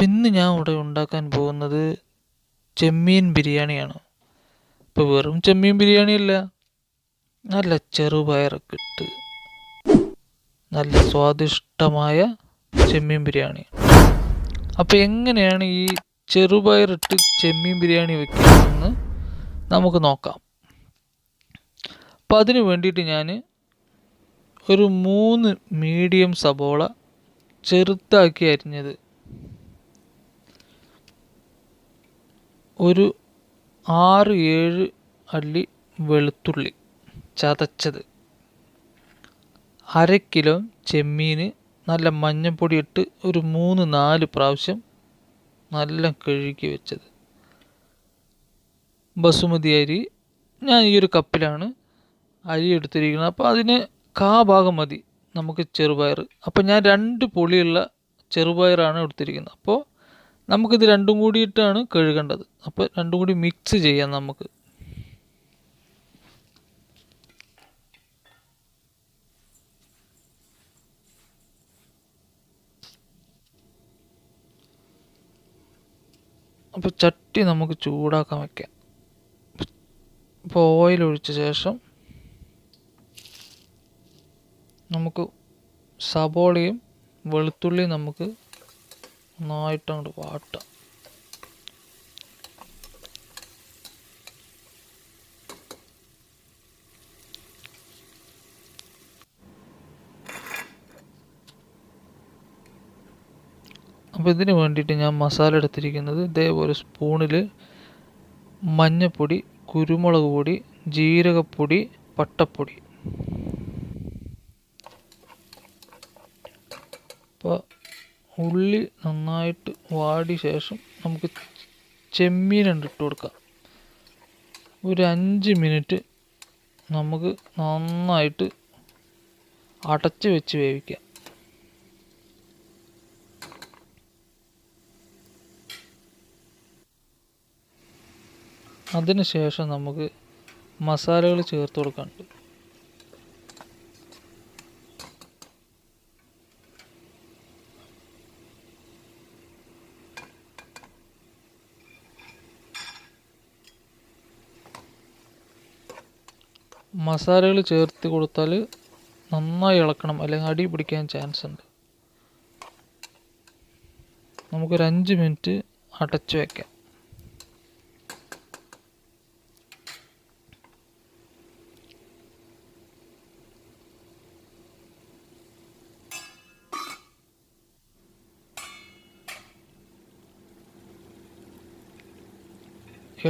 ഇന്ന് ഞാൻ ഇവിടെ ഉണ്ടാക്കാൻ പോകുന്നത് ചെമ്മീൻ ബിരിയാണിയാണ്. ഇപ്പോൾ വെറും ചെമ്മീൻ ബിരിയാണി അല്ല, നല്ല ചെറുപയറൊക്കെ ഇട്ട് നല്ല സ്വാദിഷ്ടമായ ചെമ്മീൻ ബിരിയാണി. അപ്പോൾ എങ്ങനെയാണ് ഈ ചെറുപയറിട്ട് ചെമ്മീൻ ബിരിയാണി വെക്കുന്നതെന്ന് നമുക്ക് നോക്കാം. അപ്പോൾ അതിന് വേണ്ടിയിട്ട് ഞാൻ ഒരു 3 മീഡിയം സബോള ചെറുതാക്കി അരിഞ്ഞത്, ഒരു 6-7 അല്ലി വെളുത്തുള്ളി ചതച്ചത്, 1/2 കിലോ ചെമ്മീൻ നല്ല മഞ്ഞൾപ്പൊടി ഇട്ട് ഒരു 3-4 പ്രാവശ്യം നല്ല കഴുകി വെച്ചത്, ബസുമതി അരി ഞാൻ ഈ ഒരു കപ്പിലാണ് അരി എടുത്തിരിക്കുന്നത്. അപ്പോൾ അതിന് ഭാഗം മതി നമുക്ക് ചെറുപയർ. അപ്പോൾ ഞാൻ 2 പൊളിയുള്ള ചെറുപയറാണ് എടുത്തിരിക്കുന്നത്. അപ്പോൾ നമുക്കിത് രണ്ടും കൂടിയിട്ടാണ് കഴുകേണ്ടത്. അപ്പോൾ രണ്ടും കൂടി മിക്സ് ചെയ്യാം നമുക്ക്. അപ്പോൾ ചട്ടി നമുക്ക് ചൂടാക്കാൻ വയ്ക്കാം. അപ്പോൾ ഓയിൽ ഒഴിച്ച ശേഷം നമുക്ക് സബോളയും വെളുത്തുള്ളിയും നമുക്ക് നന്നായിട്ട് അങ്ങോട്ട് വാട്ടാം. അപ്പോൾ ഇതിന് വേണ്ടിയിട്ട് ഞാൻ മസാല എടുത്തിരിക്കുന്നത് ഇതേപോലെ സ്പൂണിൽ മഞ്ഞൾപ്പൊടി, കുരുമുളക് പൊടി, ജീരകപ്പൊടി, പട്ടപ്പൊടി. അപ്പോൾ ഉള്ളി നന്നായിട്ട് വാടിയ ശേഷം നമുക്ക് ചെമ്മീൻ ഇട്ട് കൊടുക്കാം. ഒരു 5 മിനിറ്റ് നമുക്ക് നന്നായിട്ട് അടച്ച് വെച്ച് വേവിക്കാം. അതിന് ശേഷം നമുക്ക് മസാലകൾ ചേർത്ത് കൊടുക്കാനുണ്ട്. മസാലകൾ ചേർത്ത് കൊടുത്താൽ നന്നായി ഇളക്കണം, അല്ലെങ്കിൽ അടി പിടിക്കാൻ ചാൻസ് ഉണ്ട്. നമുക്കൊരു 5 മിനിറ്റ് അടച്ചു വയ്ക്കാം.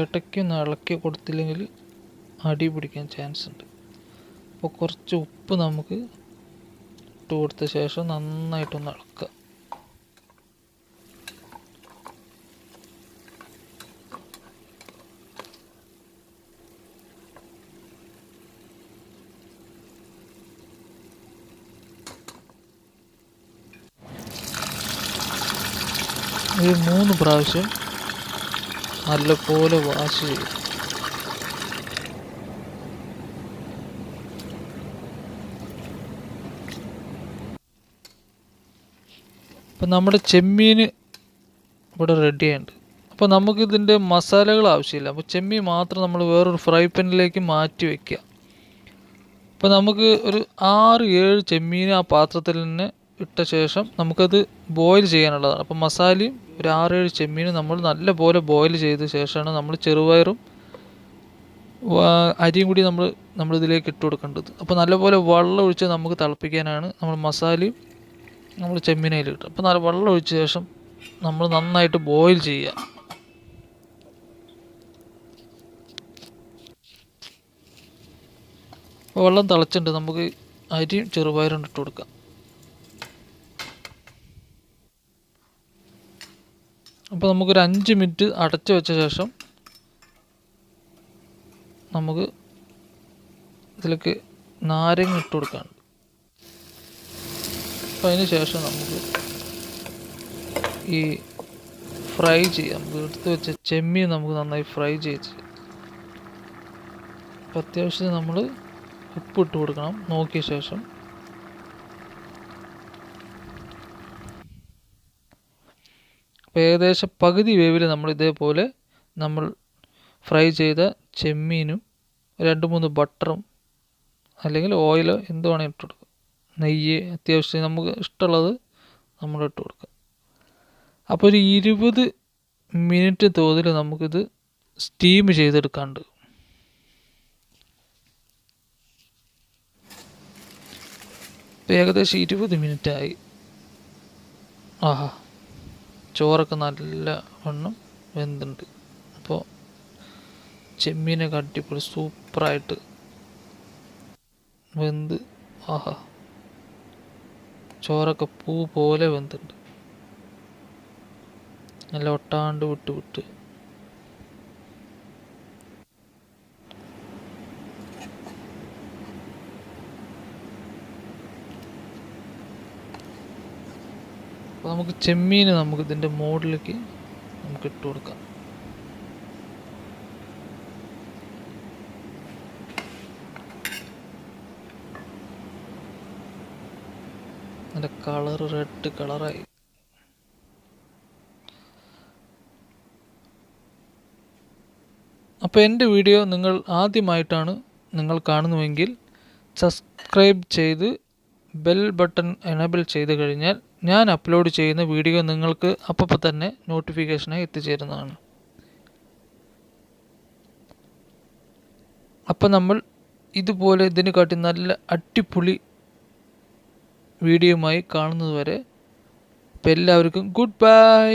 ഇടയ്ക്കൊന്ന് ഇളക്കി കൊടുത്തില്ലെങ്കിൽ അടി പിടിക്കാൻ ചാൻസ് ഉണ്ട്. അപ്പോൾ കുറച്ച് ഉപ്പ് നമുക്ക് ഇട്ട് കൊടുത്ത ശേഷം നന്നായിട്ടൊന്ന് ഇളക്കുക. ഒരു 3 പ്രാവശ്യം നല്ലപോലെ വാഷ് ചെയ്യും. അപ്പം നമ്മുടെ ചെമ്മീൻ ഇവിടെ റെഡി ആയിട്ടുണ്ട്. അപ്പോൾ നമുക്കിതിൻ്റെ മസാലകൾ ആവശ്യമില്ല. അപ്പോൾ ചെമ്മീൻ മാത്രം നമ്മൾ വേറൊരു ഫ്രൈ പാനിലേക്ക് മാറ്റി വയ്ക്കുക. അപ്പോൾ നമുക്ക് ഒരു 6-7 ചെമ്മീൻ ആ പാത്രത്തിൽ തന്നെ ഇട്ട ശേഷം നമുക്കത് ബോയിൽ ചെയ്യാനുള്ളതാണ്. അപ്പോൾ മസാലയും ഒരു 6-7 ചെമ്മീനും നമ്മൾ നല്ലപോലെ ബോയിൽ ചെയ്ത ശേഷമാണ് നമ്മൾ ചെറുപയറും അരിയും കൂടി നമ്മളിതിലേക്ക് ഇട്ട് കൊടുക്കേണ്ടത്. അപ്പോൾ നല്ലപോലെ വെള്ളം ഒഴിച്ച് നമുക്ക് തിളപ്പിക്കാനാണ് നമ്മൾ മസാലയും നമ്മൾ ചെമ്മീനയിൽ ഇട്ടു. അപ്പോൾ നല്ല വെള്ളം ഒഴിച്ച ശേഷം നമ്മൾ നന്നായിട്ട് ബോയിൽ ചെയ്യുക. അപ്പോൾ വെള്ളം തിളച്ചിട്ടുണ്ട്, നമുക്ക് അരിയും ചെറുപയറും ഇട്ട് കൊടുക്കാം. അപ്പോൾ നമുക്കൊരു 5 മിനിറ്റ് അടച്ചു വെച്ച ശേഷം നമുക്ക് ഇതിലേക്ക് നാരങ്ങ ഇട്ട് കൊടുക്കാനുണ്ട്. അപ്പോൾ അതിന് ശേഷം നമുക്ക് ഈ ഫ്രൈ ചെയ്യാം. നമുക്ക് എടുത്ത് വെച്ച ചെമ്മീൻ നമുക്ക് നന്നായി ഫ്രൈ ചെയ്ത്, അപ്പോൾ അത്യാവശ്യം നമ്മൾ ഉപ്പിട്ട് കൊടുക്കണം നോക്കിയ ശേഷം. അപ്പോൾ ഏകദേശം പകുതി വേവിൽ നമ്മൾ ഇതേപോലെ നമ്മൾ ഫ്രൈ ചെയ്ത ചെമ്മീനും 2-3 ബട്ടറും അല്ലെങ്കിൽ ഓയിലോ എന്ത് വേണമെങ്കിൽ ഇട്ട് കൊടുക്കുക. നെയ്യ് അത്യാവശ്യം നമുക്ക് ഇഷ്ടമുള്ളത് നമ്മൾ ഇട്ട് കൊടുക്കുക. അപ്പോൾ ഒരു 20 മിനിറ്റ് തോതിൽ നമുക്കിത് സ്റ്റീം ചെയ്തെടുക്കാണ്ട്. ഇപ്പോൾ ഏകദേശം 20 മിനിറ്റായി. ആഹാ, ചോറൊക്കെ നല്ല വണ്ണം വെന്തുണ്ട്. അപ്പോൾ ചെമ്മീനൊക്കെ അടിപൊളി സൂപ്പറായിട്ട് വെന്ത്, ആഹാ, ചോറൊക്കെ പൂ പോലെ വെന്തുണ്ട്. നല്ല ഒട്ടാണ്ട് വിട്ട് വിട്ട്. അപ്പോൾ നമുക്ക് ചെമ്മീൻ നമുക്ക് ഇതിൻ്റെ മോഡിലേക്ക് നമുക്ക് ഇട്ട് കൊടുക്കാം. നല്ല കളർ റെഡ് കളറായി. അപ്പോൾ എൻ്റെ വീഡിയോ നിങ്ങൾ ആദ്യമായിട്ടാണ് നിങ്ങൾ കാണുന്നുവെങ്കിൽ സബ്സ്ക്രൈബ് ചെയ്ത് ബെൽ ബട്ടൺ എനേബിൾ ചെയ്ത് കഴിഞ്ഞാൽ ഞാൻ അപ്ലോഡ് ചെയ്യുന്ന വീഡിയോ നിങ്ങൾക്ക് അപ്പോൾ തന്നെ നോട്ടിഫിക്കേഷനായി എത്തിച്ചേരുന്നതാണ്. അപ്പോൾ നമ്മൾ ഇതുപോലെ ഇതിനെ കാട്ടി നല്ല അടിപൊളി വീഡിയോയുമായി കാണുന്നത് വരെ ഇപ്പോൾ എല്ലാവർക്കും ഗുഡ് ബൈ.